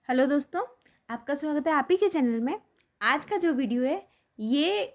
Hello दोस्तों, आपका स्वागत है आप ही के चैनल में। आज का जो वीडियो है ये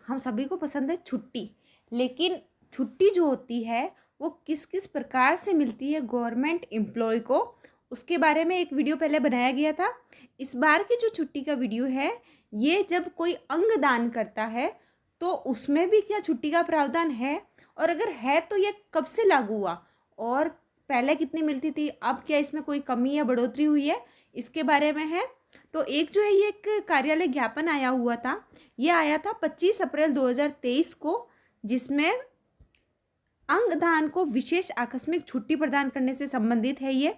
हम सभी को पसंद है छुट्टी। लेकिन छुट्टी जो होती है वो किस किस प्रकार से मिलती है गवर्नमेंट एम्प्लॉय को, उसके बारे में एक वीडियो पहले बनाया गया था। इस बार की जो छुट्टी का वीडियो है ये जब कोई अंग दान करता है तो उसमें भी क्या छुट्टी का प्रावधान है, और अगर है तो ये कब से लागू हुआ और पहले कितनी मिलती थी, अब क्या इसमें कोई कमी या बढ़ोतरी हुई है, इसके बारे में है। तो एक जो है ये एक कार्यालय ज्ञापन आया हुआ था, ये आया था 25 अप्रैल 2023 को, जिसमें अंगदान को विशेष आकस्मिक छुट्टी प्रदान करने से संबंधित है ये।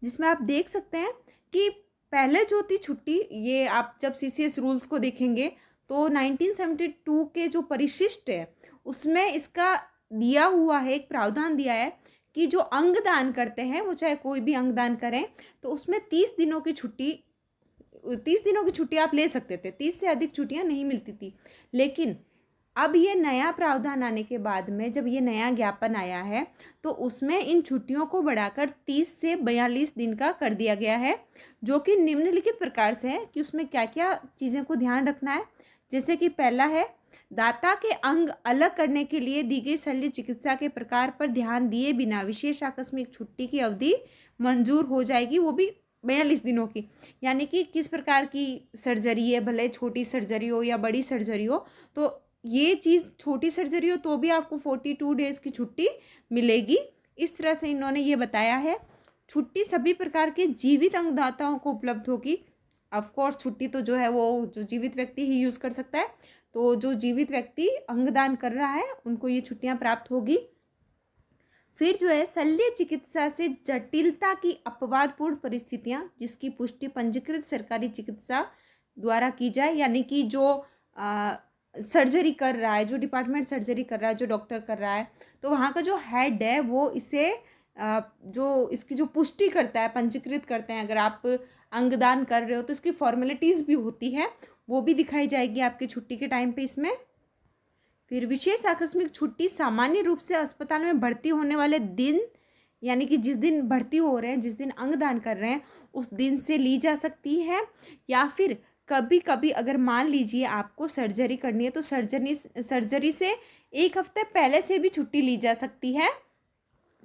जिसमें आप देख सकते हैं कि पहले जो थी छुट्टी, ये आप जब सीसीएस रूल्स को देखेंगे तो 1972 के जो परिशिष्ट है उसमें इसका दिया हुआ है, एक प्रावधान दिया है कि जो अंगदान करते हैं वो चाहे कोई भी अंगदान करें तो उसमें 30 दिनों की छुट्टी आप ले सकते थे। 30 से अधिक छुट्टियां नहीं मिलती थी। लेकिन अब ये नया प्रावधान आने के बाद में जब ये नया ज्ञापन आया है तो उसमें इन छुट्टियों को बढ़ाकर 30 से 42 दिन का कर दिया गया है, जो कि निम्नलिखित प्रकार से है कि उसमें क्या क्या चीज़ें को ध्यान रखना है। जैसे कि पहला है, दाता के अंग अलग करने के लिए दी गई शल्य चिकित्सा के प्रकार पर ध्यान दिए बिना विशेष आकस्मिक छुट्टी की अवधि मंजूर हो जाएगी, वो भी 42 दिनों की। यानी कि किस प्रकार की सर्जरी है, भले छोटी सर्जरी हो या बड़ी सर्जरी हो, तो ये चीज़ छोटी सर्जरी हो तो भी आपको 42 डेज़ की छुट्टी मिलेगी। इस तरह से इन्होंने ये बताया है। छुट्टी सभी प्रकार के जीवित अंगदाताओं को उपलब्ध होगी। ऑफ कोर्स छुट्टी तो जो है वो जो जीवित व्यक्ति ही यूज़ कर सकता है, तो जो जीवित व्यक्ति अंगदान कर रहा है उनको ये छुट्टियां प्राप्त होगी। फिर जो है, शल्य चिकित्सा से जटिलता की अपवादपूर्ण परिस्थितियां जिसकी पुष्टि पंजीकृत सरकारी चिकित्सा द्वारा की जाए। यानी कि जो सर्जरी कर रहा है, जो डिपार्टमेंट सर्जरी कर रहा है, जो डॉक्टर कर रहा है, तो वहाँ का जो हेड है वो इसे जो इसकी जो पुष्टि करता है, पंजीकृत करते हैं। अगर आप अंगदान कर रहे हो तो इसकी फॉर्मेलिटीज़ भी होती है, वो भी दिखाई जाएगी आपकी छुट्टी के टाइम पे इसमें। फिर विशेष आकस्मिक छुट्टी सामान्य रूप से अस्पताल में भर्ती होने वाले दिन, यानी कि जिस दिन भर्ती हो रहे हैं, जिस दिन अंगदान कर रहे हैं उस दिन से ली जा सकती है। या फिर कभी कभी अगर मान लीजिए आपको सर्जरी करनी है तो सर्जरी से एक हफ्ते पहले से भी छुट्टी ली जा सकती है।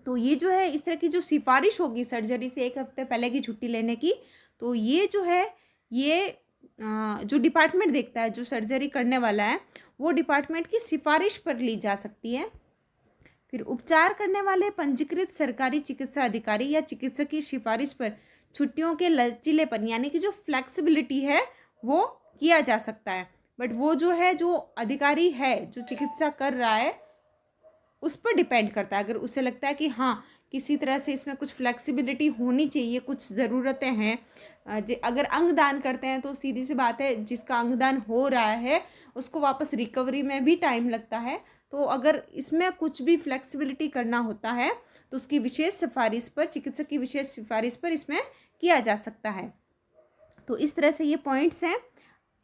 तो ये जो है इस तरह की जो सिफारिश होगी सर्जरी से एक हफ्ते पहले की छुट्टी लेने की, तो ये जो है ये जो डिपार्टमेंट देखता है, जो सर्जरी करने वाला है, वो डिपार्टमेंट की सिफारिश पर ली जा सकती है। फिर उपचार करने वाले पंजीकृत सरकारी चिकित्सा अधिकारी या चिकित्सक की सिफारिश पर छुट्टियों के लचीलेपन, यानी कि जो फ्लेक्सिबिलिटी है वो किया जा सकता है। बट वो जो है, जो अधिकारी है जो चिकित्सा कर रहा है उस पर डिपेंड करता है। अगर उसे लगता है कि हाँ किसी तरह से इसमें कुछ फ्लेक्सिबिलिटी होनी चाहिए, कुछ ज़रूरतें हैं, अगर अंगदान करते हैं तो सीधी सी बात है जिसका अंगदान हो रहा है उसको वापस रिकवरी में भी टाइम लगता है। तो अगर इसमें कुछ भी फ्लेक्सिबिलिटी करना होता है तो उसकी विशेष सिफारिश पर, चिकित्सक की विशेष सिफारिश पर इसमें किया जा सकता है। तो इस तरह से ये पॉइंट्स हैं।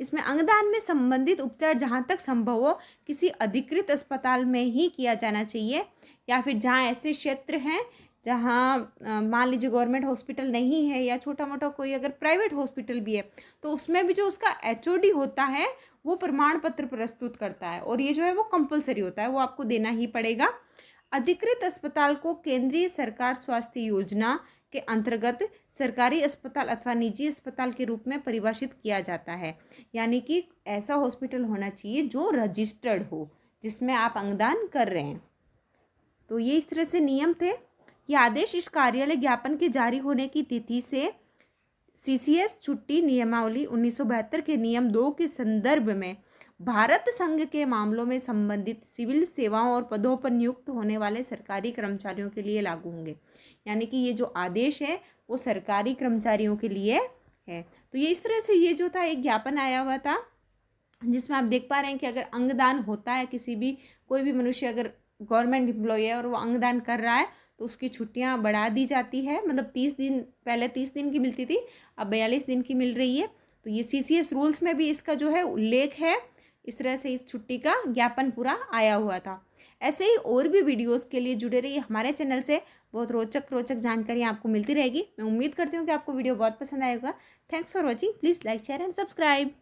इसमें अंगदान में संबंधित उपचार जहाँ तक संभव हो किसी अधिकृत अस्पताल में ही किया जाना चाहिए, या फिर जहाँ ऐसे क्षेत्र हैं जहाँ मान लीजिए गवर्नमेंट हॉस्पिटल नहीं है या छोटा मोटा कोई अगर प्राइवेट हॉस्पिटल भी है तो उसमें भी जो उसका एचओडी होता है वो प्रमाण पत्र प्रस्तुत करता है, और ये जो है वो कंपलसरी होता है, वो आपको देना ही पड़ेगा। अधिकृत अस्पताल को केंद्रीय सरकार स्वास्थ्य योजना के अंतर्गत सरकारी अस्पताल अथवा निजी अस्पताल के रूप में परिभाषित किया जाता है। यानी कि ऐसा हॉस्पिटल होना चाहिए जो रजिस्टर्ड हो, जिसमें आप अंगदान कर रहे हैं। तो ये इस तरह से नियम थे। ये आदेश इस कार्यालय ज्ञापन के जारी होने की तिथि से सीसीएस छुट्टी नियमावली 1972 के नियम 2 के संदर्भ में भारत संघ के मामलों में संबंधित सिविल सेवाओं और पदों पर नियुक्त होने वाले सरकारी कर्मचारियों के लिए लागू होंगे। यानी कि ये जो आदेश है वो सरकारी कर्मचारियों के लिए है। तो ये इस तरह से ये जो था एक ज्ञापन आया हुआ था, जिसमें आप देख पा रहे हैं कि अगर अंगदान होता है, किसी भी कोई भी मनुष्य अगर गवर्नमेंट एम्प्लॉय है और वो अंगदान कर रहा है तो उसकी छुट्टियां बढ़ा दी जाती है। मतलब 30 दिन, पहले 30 दिन की मिलती थी, अब 42 दिन की मिल रही है। तो ये सीसीएस रूल्स में भी इसका जो है उल्लेख है। इस तरह से इस छुट्टी का ज्ञापन पूरा आया हुआ था। ऐसे ही और भी वीडियोस के लिए जुड़े रहिए हमारे चैनल से। बहुत रोचक रोचक जानकारी आपको मिलती रहेगी। मैं उम्मीद करती हूँ कि आपको वीडियो बहुत पसंद आएगा। Thanks for watching. Please like share and subscribe.